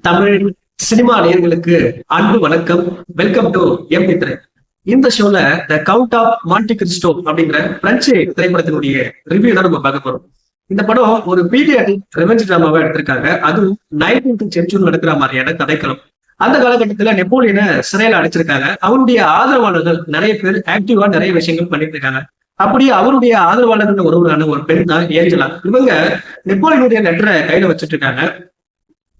Tamil cinema நேயர்களுக்கு அன்பு வணக்கம். வெல்கம் டு எம்3. இந்த ஷோல the count of Monte Cristo அப்படிங்கிற பிரெஞ்சு திரைப்படத்தினுடைய ரிவ்யூ தான் நம்ம பார்க்க போறோம். இந்த படம் ஒரு பீடியாட்ரிக் ரெவெஞ்ச் டிராமாவா எடுத்திருக்காங்க. அதுவும் 19th சென்ச்சுரி நடக்கிற மாதிரியான கதைக்களம். அந்த காலகட்டத்துல நெப்போலியனை சிறையில அடைச்சிருக்காங்க. அவருடைய ஆதரவாளர்கள் நிறைய பேர் ஆக்டிவா நிறைய விஷயங்கள் பண்ணிட்டு இருக்காங்க. அப்படி அவருடைய ஆதரவாளர்கள் ஒருவரான ஒரு பெண் தான் ஏஞ்சலா. இவங்க நெப்போலியனுடைய லெட்டரை கையில வச்சுட்டு இருக்காங்க.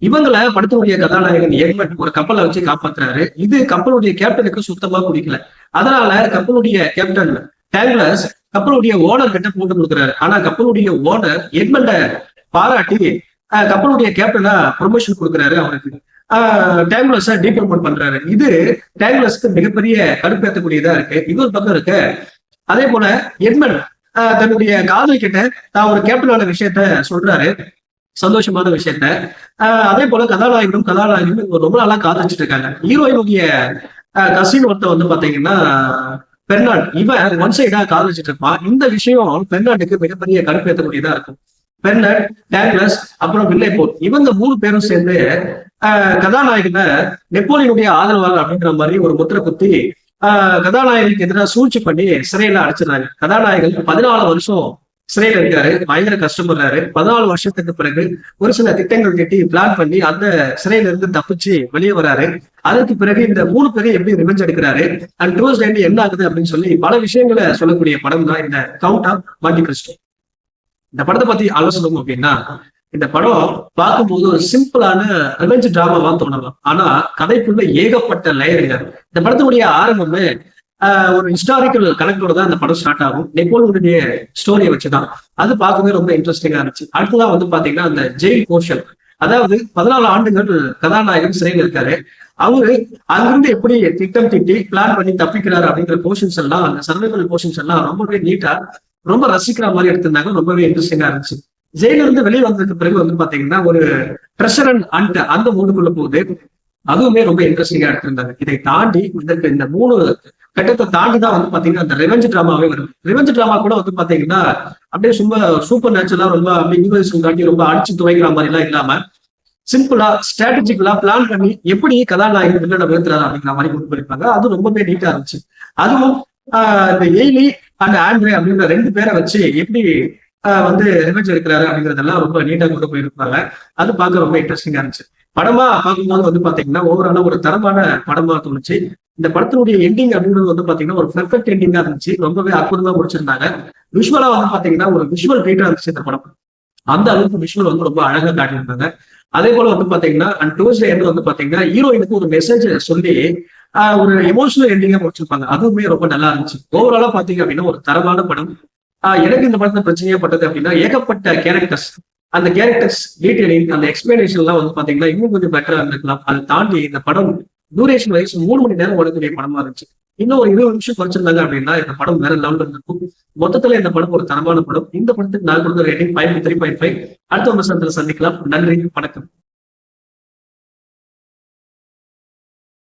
இவங்களை படத்தினுடைய கதாநாயகன் எட்மண்ட் ஒரு கப்பலை வச்சு காப்பாத்துறாரு. இது கப்பலுடைய கேப்டனுக்கு சுத்தமா பிடிக்கல. அதனால கப்பலுடைய கேப்டன் டேங்லஸ் கப்பலுடைய ஓனர் கிட்ட போட்டு கொடுக்குறாரு. ஆனா கப்பலுடைய ஓனர் எட்மண்ட பாராட்டி கப்பலுடைய கேப்டனா ப்ரொமோஷன் கொடுக்குறாரு. அவருக்கு டேங்லஸ டீப்ரமோட் பண்றாரு. இது டேங்லஸ்க்கு மிகப்பெரிய கடுப்பேற்றக்கூடியதா இருக்கு. இது ஒரு பக்கம் இருக்கு. அதே போல எட்மண்ட் தன்னுடைய காதல் கிட்ட தான் ஒரு கேப்டனான விஷயத்த சொல்றாரு, சந்தோஷமான விஷயத்த. அதே போல கதாநாயகனும் ரொம்ப நாளா காதலிச்சுட்டு இருக்காங்க. ஹீரோயினுடைய கசின் ஒருத்த வந்து பாத்தீங்கன்னா பெர்னாட், இவன் ஒன் சைடா காதலிச்சுட்டு இருப்பான். இந்த விஷயம் பெர்னாட்டுக்கு மிகப்பெரிய கடுப்பேற்றக்கூடியதா இருக்கும். பெர்னாட், டேங்லஸ், அப்புறம் வில்லைபோல், இவங்க 3 பேரும் சேர்ந்து கதாநாயகனை நெப்போலியனுடைய ஆதரவாளர் அப்படின்ற மாதிரி ஒரு முத்திரை குத்தி கதாநாயகனுக்கு எதிராக சூழ்ச்சி பண்ணி சிறையில அடைச்சிடுறாங்க. கதாநாயகன் 14 வருஷம் சிறையில இருக்காரு. பயங்கர கஷ்டப்படுறாரு. 14 வருஷத்துக்கு பிறகு ஒரு சில திட்டங்கள் கட்டி பிளான் பண்ணி அந்த சிறையில இருந்து தப்பிச்சு வெளியே வராரு. அதற்கு பிறகு இந்த 3 பேரையும் எப்படி ரிவெஞ்ச் எடுக்கிறாரு அண்ட் க்ளோஸ் லைன் என்ன ஆகுது அப்படின்னு சொல்லி பல விஷயங்களை சொல்லக்கூடிய படம் தான் இந்த கவுண்ட் ஆஃப் மான்டி கிறிஸ்டோ. இந்த படத்தை பத்தி ஆலோசனை அப்படின்னா, இந்த படம் பார்க்கும்போது ஒரு சிம்பிளான ரிவெஞ்ச் டிராமாவா தோணலாம். ஆனா கதைக்குள்ள ஏகப்பட்ட லேயருங்க. இந்த படத்தினுடைய ஆரம்பமே ஒரு ஹிஸ்டாரிக்கல் கனெக்டோட தான் அந்த படம் ஸ்டார்ட் ஆகும். நெப்போலியனுடைய ஸ்டோரியை வச்சுதான். அது பார்க்கவே ரொம்ப இன்ட்ரெஸ்டிங்கா இருந்துச்சு. அடுத்ததான் வந்து பாத்தீங்கன்னா அந்த ஜெயில் போர்ஷன். அதாவது 14 ஆண்டுகள் கதாநாயகன் சிறையில் இருக்காரு. அவரு அங்கிருந்து எப்படி திட்டம் திட்டி பிளான் பண்ணி தப்பிக்கிறாரு அப்படிங்கிற போர்ஷன்ஸ் எல்லாம், அந்த சர்வைவல் போர்ஷன்ஸ் எல்லாம் ரொம்பவே நீட்டா ரொம்ப ரசிக்கிற மாதிரி எடுத்திருந்தாங்க. ரொம்பவே இன்ட்ரெஸ்டிங்கா இருந்துச்சு. ஜெயில இருந்து வெளியே வந்ததுக்கு பிறகு வந்து பாத்தீங்கன்னா ஒரு ட்ரெஷர் அண்ட் அந்த மூடுக்குள்ள போகுது. அதுவுமே ரொம்ப இன்ட்ரெஸ்டிங்கா எடுத்திருந்தாங்க. இதை தாண்டி இதற்கு இந்த 3 கட்டத்தை தாண்டிதான் வந்து பாத்தீங்கன்னா அந்த ரிவெஞ்ச் டிராமாவே வரும். ரிவெஞ்ச் டிராமா கூட வந்து பாத்தீங்கன்னா அப்படியே சும்மா சூப்பர் நேச்சுரலா ரொம்ப அப்படியே யூனிவர்சல் காட்டி ரொம்ப அடிச்சு துவைக்கிற மாதிரி எல்லாம் இல்லாம சிம்பிளா ஸ்ட்ராட்டஜிக்கலா பிளான் பண்ணி எப்படி கதாநாயகன் வில்லனை வீழ்த்துறாரு அப்படிங்கிற மாதிரி கொண்டு போயிருப்பாங்க. அது ரொம்பவே நீட்டா இருந்துச்சு. அதுவும் இந்த எய்லி அண்ட் ஆண்ட்ரே அப்படிங்கிற 2 பேரை வச்சு எப்படி வந்து ரிவெஞ்ச் எடுக்கிறாரு அப்படிங்கறதெல்லாம் ரொம்ப நீட்டா கொண்டு போயிருப்பாங்க. அது பார்க்க ரொம்ப இன்ட்ரெஸ்டிங்கா இருந்துச்சு. படமா பார்க்கும்போது வந்து பாத்தீங்கன்னா ஓவராலா ஒரு தரமான படமா தோணுச்சு. இந்த படத்தினுடைய எண்டிங் அப்படின்றது வந்து பாத்தீங்கன்னா ஒரு பெர்ஃபெக்ட் எண்டிங்கா இருந்துச்சு. ரொம்பவே அற்புதமா முடிச்சிருந்தாங்க. விஷுவலா வந்து பாத்தீங்கன்னா ஒரு விஷுவல் ட்ரீட்டா இருந்துச்சு இந்த படம். அந்த அளவுக்கு விஷுவல் வந்து ரொம்ப அழகா காட்டியிருந்தாங்க. அதே போல வந்து பாத்தீங்கன்னா அண்ட் டுவர்ட்ஸ் தி எண்ட் வந்து பாத்தீங்கன்னா ஹீரோயினுக்கு ஒரு மெசேஜ் சொல்லி ஒரு எமோஷனல் எண்டிங்கா முடிச்சிருப்பாங்க. அதுவுமே ரொம்ப நல்லா இருந்துச்சு. ஓவராலா பாத்தீங்க அப்படின்னா ஒரு தரமான படம். எனக்கு இந்த படத்துல பிரச்சனையே பட்டது அப்படின்னா ஏகப்பட்ட கேரக்டர்ஸ், அந்த கேரக்டர்ஸ் டீடைலிங், அந்த எக்ஸ்பிளனேஷன் எல்லாம் வந்து பாத்தீங்கன்னா இன்னும் கொஞ்சம் பெட்டரா இருந்திருக்கலாம். அதை தாண்டி இந்த படம் டூரேஷன் வைஸ் 3 மணி நேரம் ஓடக்கூடிய படமா இருந்துச்சு. இன்னும் ஒரு 20 நிமிஷம் குறைச்சிருந்தாங்க அப்படின்னா இந்த படம் வேற லெவல்ல இருந்திருக்கும். மொத்தத்துல இந்த படம் ஒரு தரமான படம். இந்த படத்துக்கு நான் கொடுத்த ரேட்டிங் 5.3.5. அடுத்த ஒரு சந்திக்கலாம். நன்றி, வணக்கம்.